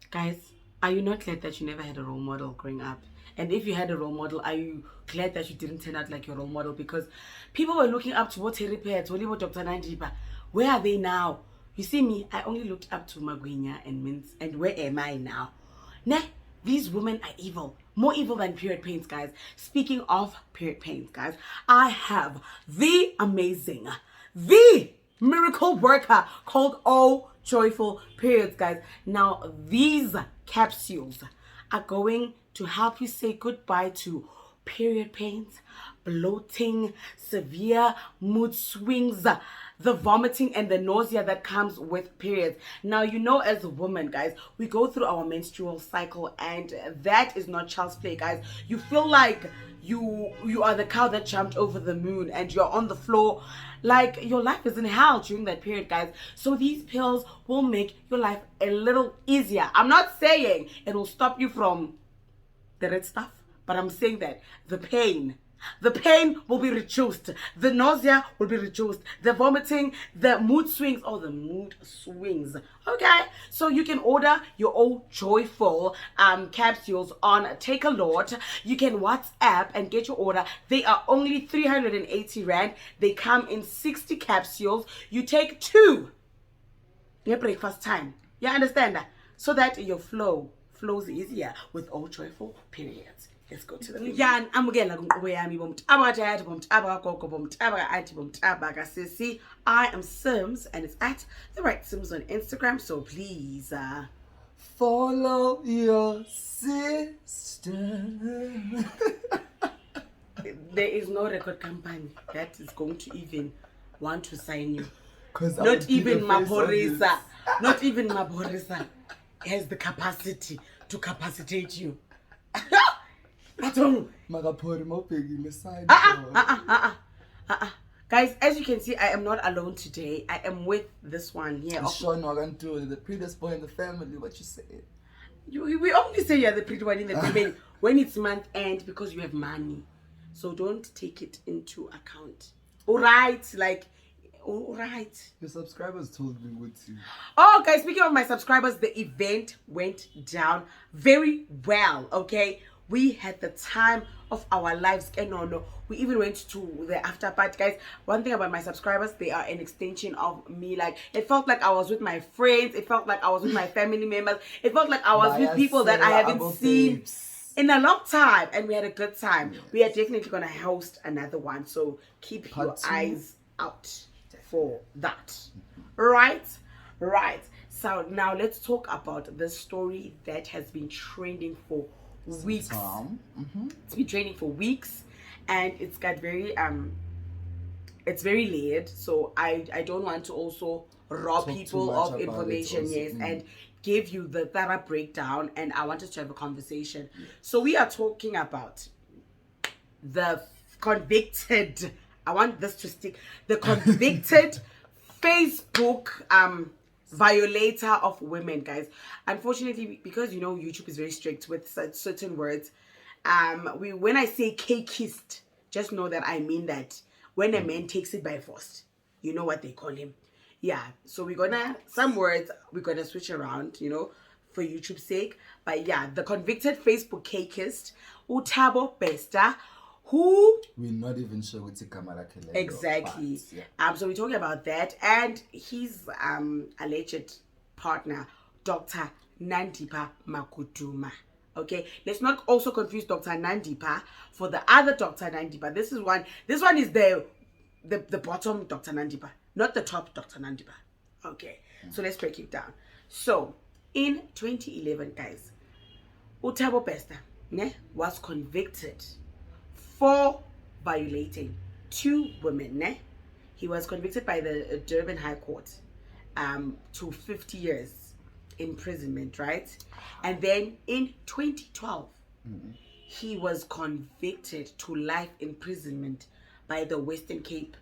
Guys, are you not glad that you never had a role model growing up? And if you had a role model, are you glad that you didn't turn out like your role model? Because people were looking up to what Terry Pets, what Dr. Nandipha. Where are they now? You see me, I only looked up to Magwinya and Mints. And where am I now? Nah, these women are evil. More evil than period pains, guys. Speaking of period pains, guys, I have the amazing, the miracle worker called Oh Joyful Periods, guys. Now, these capsules are going to help you say goodbye to period pains, bloating, severe mood swings, the vomiting and the nausea that comes with periods. Now, you know, as a woman, guys, we go through our menstrual cycle, and that is not child's play, guys. You feel like you are the cow that jumped over the moon and you're on the floor, like your life is in hell during that period, guys. So these pills will make your life a little easier. I'm not saying it will stop you from the red stuff, but I'm saying that the pain will be reduced, the nausea will be reduced, the vomiting, the mood swings, okay? So you can order your own joyful capsules on Take a Lot. You can WhatsApp and get your order. They are only 380 rand. They come in 60 capsules. You take 2 your breakfast time, you understand that, so that your flows easier with all joyful periods. Let's go to the video. Amukela kunkqubo yami bomtaba dad, bomtaba gogo, bomtaba auntie, bomtaba kasisi. I am Sims, and it's at the right Sims on Instagram. So please follow your sister. There is no record company that is going to even want to sign you. Not even Maporisa has the capacity to capacitate you. Guys, as you can see, I am not alone today. I am with this one here. Sean Wagantu, the prettiest boy in the family. What you say? We only say you're the pretty one in the family when it's month end because you have money. So don't take it into account. Alright, alright. Your subscribers told me what to. Oh, guys, speaking of my subscribers, the event went down very well, okay? We had the time of our lives. No. We even went to the after party, guys. One thing about my subscribers, they are an extension of me. Like, it felt like I was with my friends. It felt like I was with my family members. It felt like I was with people that I haven't seen in a long time. And we had a good time. Yes. We are definitely going to host another one. So keep your eyes out for that. Right. So now let's talk about the story that has been trending for weeks. It's been training for weeks, and it's got very it's very layered, so I don't want to also rob people of information, and give you the thorough breakdown, and I want us to have a conversation. So we are talking about the convicted, I want this to stick, the convicted Facebook violator of women, guys. Unfortunately, because you know YouTube is very strict with certain words, when I say cakeist, just know that I mean that when a man takes it by force, you know what they call him. Yeah, so some words we're gonna switch around, you know, for YouTube's sake. But yeah, the convicted Facebook cakeist Thabo Bester, who we're not even sure what's exactly. So we're talking about that, and his alleged partner, Dr. Nandipha Makuduma. Okay, let's not also confuse Dr. Nandipha for the other Dr. Nandipha. This one is the bottom Dr. Nandipha, not the top Dr. Nandipha. Okay, so let's break it down. So in 2011, guys, Thabo Bester was convicted for violating 2 women. He was convicted by the Durban High Court to 50 years imprisonment, right? And then in 2012, he was convicted to life imprisonment by the Western Cape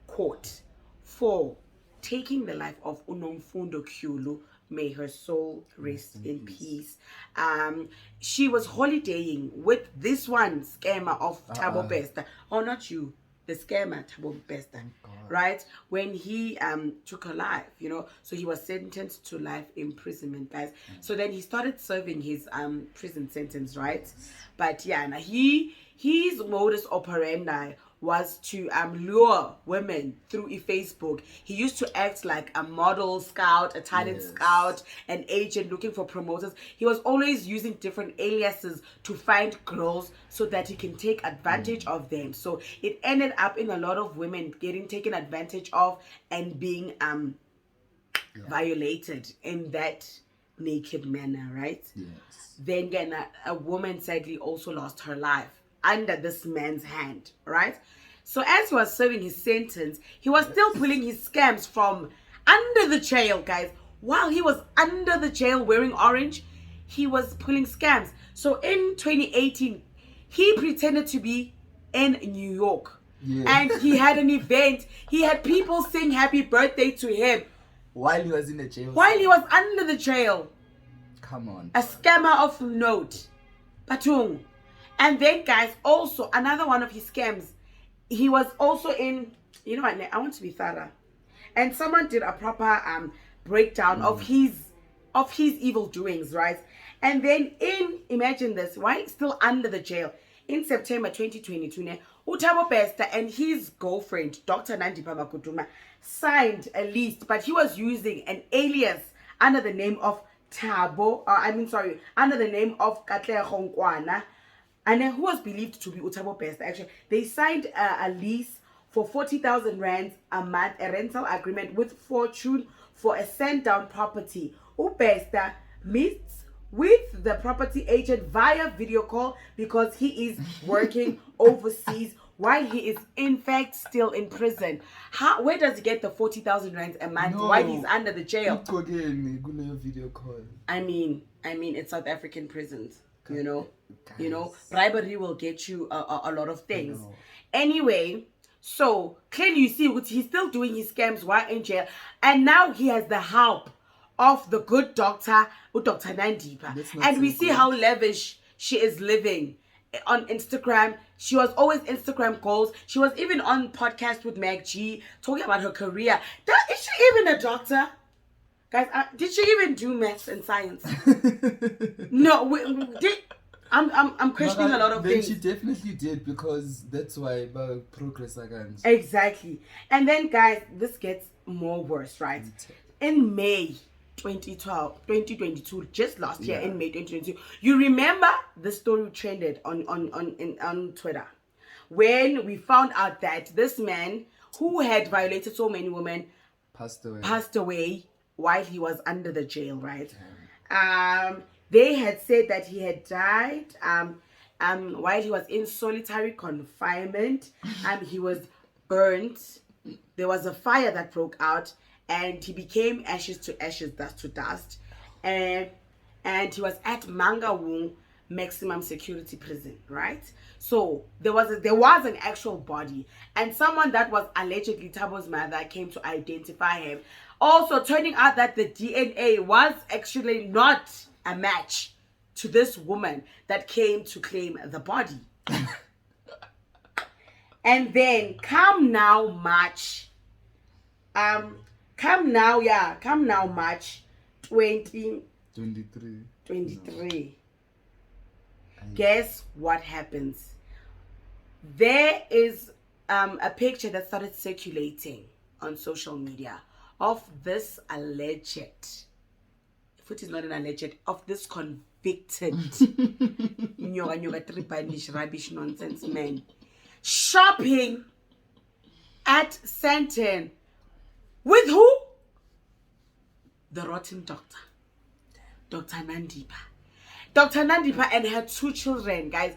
Court for taking the life of Unomfundo Kyulu. May her soul rest in peace. She was holidaying with this one scammer of Thabo Bester. Oh, not you. the scammer Thabo Bester, God. right? When he took her life, you know, so he was sentenced to life imprisonment, guys. So then he started serving his prison sentence, right? But yeah, now his modus operandi was to lure women through Facebook. He used to act like a model scout, a talent scout, an agent looking for promoters. He was always using different aliases to find girls so that he can take advantage of them. So it ended up in a lot of women getting taken advantage of and being violated in that naked manner, right? Yes. Then again, a woman sadly also lost her life under this man's hand, right? So as he was serving his sentence, he was still pulling his scams from under the jail, guys. While he was under the jail wearing orange, he was pulling scams. So in 2018, he pretended to be in New York. Yeah. And he had an event. He had people sing happy birthday to him While he was in the jail. while he was under the jail. Come on. A scammer of note. Patung. And then, guys, also another one of his scams. He was also in, you know what, I want to be thorough. And someone did a proper breakdown of his evil doings, right? And then imagine this, why still under the jail? In September 2022, Thabo Bester and his girlfriend, Dr. Nandipha, signed a lease, but he was using an alias under the name of Thabo, under the name of Katle Khonkwana, and who was believed to be Thabo Bester. Actually, they signed a lease for 40,000 rands a month, a rental agreement with Fortune for a sent-down property. Bester meets with the property agent via video call because he is working overseas while he is in fact still in prison. Where does he get the 40,000 rands a month while he's under the jail? Video call. I mean, it's South African prisons, you know. You know, bribery will get you a lot of things. Anyway, so clearly you see he's still doing his scams while in jail, and now he has the help of the good doctor, Dr. Nandipha, and we see how lavish she is living on Instagram. She was always Instagram goals. She was even on podcast with Meg G talking about her career. Is she even a doctor? Guys, did she even do maths and science? No, I'm questioning a lot of things. She definitely did, because that's why about progress again. Exactly. And then, guys, this gets more worse, right? In May 2022, just last year, in May 2022, you remember the story trended on Twitter when we found out that this man who had violated so many women passed away while he was under the jail, right? They had said that he had died while he was in solitary confinement. He was burnt. There was a fire that broke out, and he became ashes to ashes, dust to dust. And he was at Mangaung maximum security prison, right? So there was an actual body, and someone that was allegedly Thabo's mother came to identify him. Also turning out that the DNA was actually not a match to this woman that came to claim the body. And then come now March 2023. Guess what happens? There is a picture that started circulating on social media of this alleged, if it is not an alleged, of this convicted rubbish nonsense man shopping at Sandton with who? The rotten doctor, Dr. Nandipha. Dr. Nandipha and her 2 children, guys.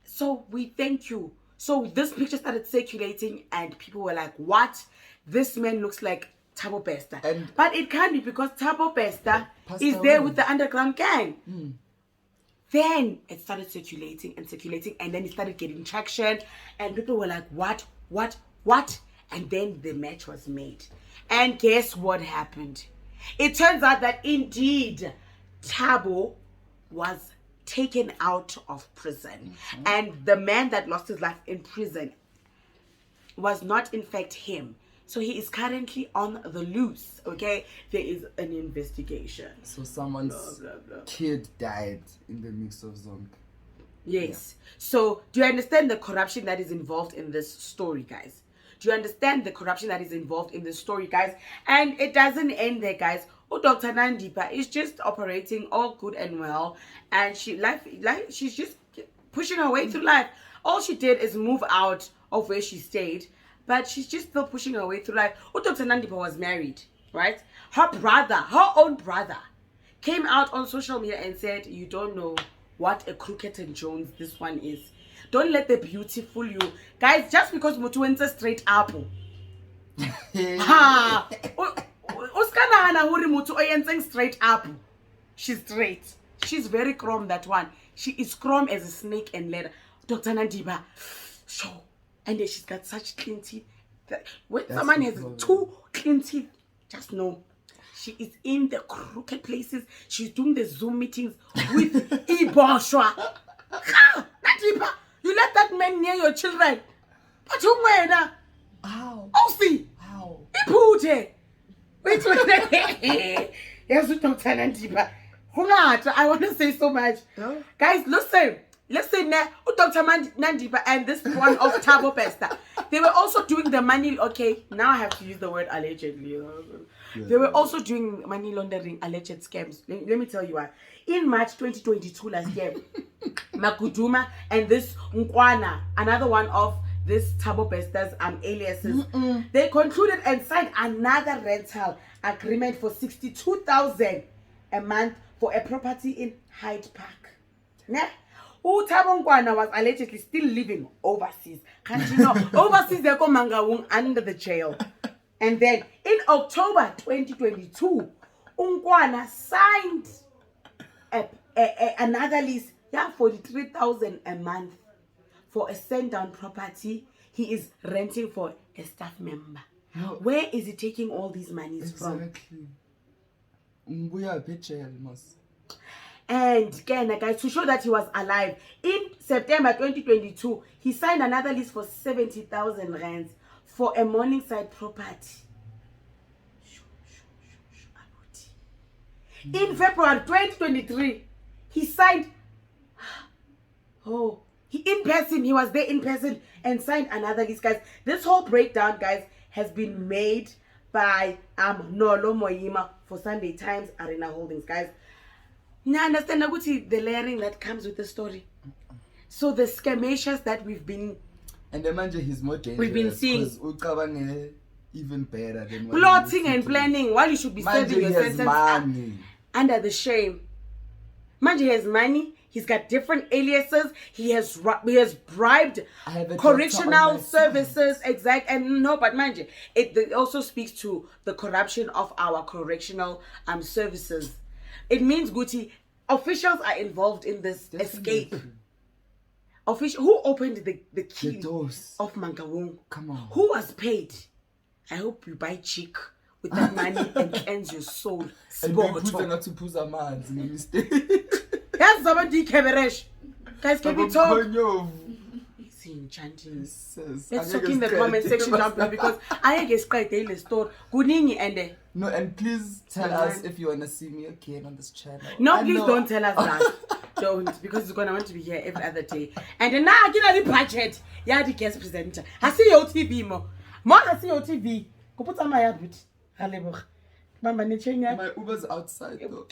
So we thank you. So this picture started circulating, and people were like, what? This man looks like Thabo Bester. But it can't be, because Thabo Bester is there with the underground gang. Then it started circulating, and then it started getting traction, and people were like, what? And then the match was made. And guess what happened? It turns out that indeed Thabo was taken out of prison. And the man that lost his life in prison was not in fact him. So he is currently on the loose, okay? There is an investigation. So someone's Blah, blah, blah. kid died in the mix of zombie. Yes. So do you understand the corruption that is involved in this story, guys? Do you understand the corruption that is involved in this story, guys? And it doesn't end there, guys. Oh, Dr. Nandipha is just operating all good and well. And she's just pushing her way through life. All she did is move out of where she stayed. But she's just still pushing her way through life. Oh, Dr. Nandipha was married, right? Her own brother, came out on social media and said, you don't know what a crooked and Jones this one is. Don't let the beauty fool you. Guys, just because Mutu went straight up. Ha! Uskana huri Mutu oyenseng straight up. She's straight. She's very chrome, that one. She is chrome as a snake and leather. Dr. Nandipha, show. And then she's got such clean teeth. When someone has two clean teeth, just know she is in the crooked places. She's doing the Zoom meetings with Iboshwa. Nandipha, you let that man near your children. But who went? How? Oh, see. How? Ipute. Wait. Yes, Dr. Nandipha. I want to say so much. Yeah. Guys, listen now, Dr. Nandipha and this one of Thabo Pesta. They were also doing the money, okay, now I have to use the word allegedly. They were also doing money laundering, alleged scams. Let me tell you what. In March 2022 last year, Makuduma and this Nkwana, another one of this Thabo Pesta's aliases, they concluded and signed another rental agreement for 62,000 a month for a property in Hyde Park. Nah? Thabo Nkwana was allegedly still living overseas. Can't you know? Overseas, they go Mangaung under the jail. And then in October 2022, Nkwana signed another lease, 43,000 a month for a send-down property he is renting for a staff member. No. Where is he taking all these monies from? Exactly. We are a bit jail, must. And again, guys, to show that he was alive, in September 2022, he signed another lease for 70,000 rands for a Morningside property. In February 2023, he signed. He was there in person and signed another lease, guys. This whole breakdown, guys, has been made by Nolo Moyima for Sunday Times Arena Holdings, guys. Now understand the layering that comes with the story. So the scamacious that we've been, and the manager, he's more dangerous. We've been seeing even better than plotting and planning while you should be serving your sentence under the shame. Manje has money. He's got different aliases. He has bribed correctional services. Exact. And no, but Manje, it also speaks to the corruption of our correctional services. It means, Guti, officials are involved in this escape. Who opened the key of Mangaung? Come on. Who was paid? I hope you buy chick with that money and cleanse your soul. And we not to put our minds in a mistake. Yes, somebody guys, can we talk? Let's talk in the comment section down below because I guess quite daily store. Goodini and no, and please tell us if you wanna see me again on this channel. No, please don't tell us that. Don't, because it's gonna want to be here every other day. And then now I get a budget. Yeah, the guest presenter. I see your TV more. I see your TV. Go put on my habit. My Uber's outside though.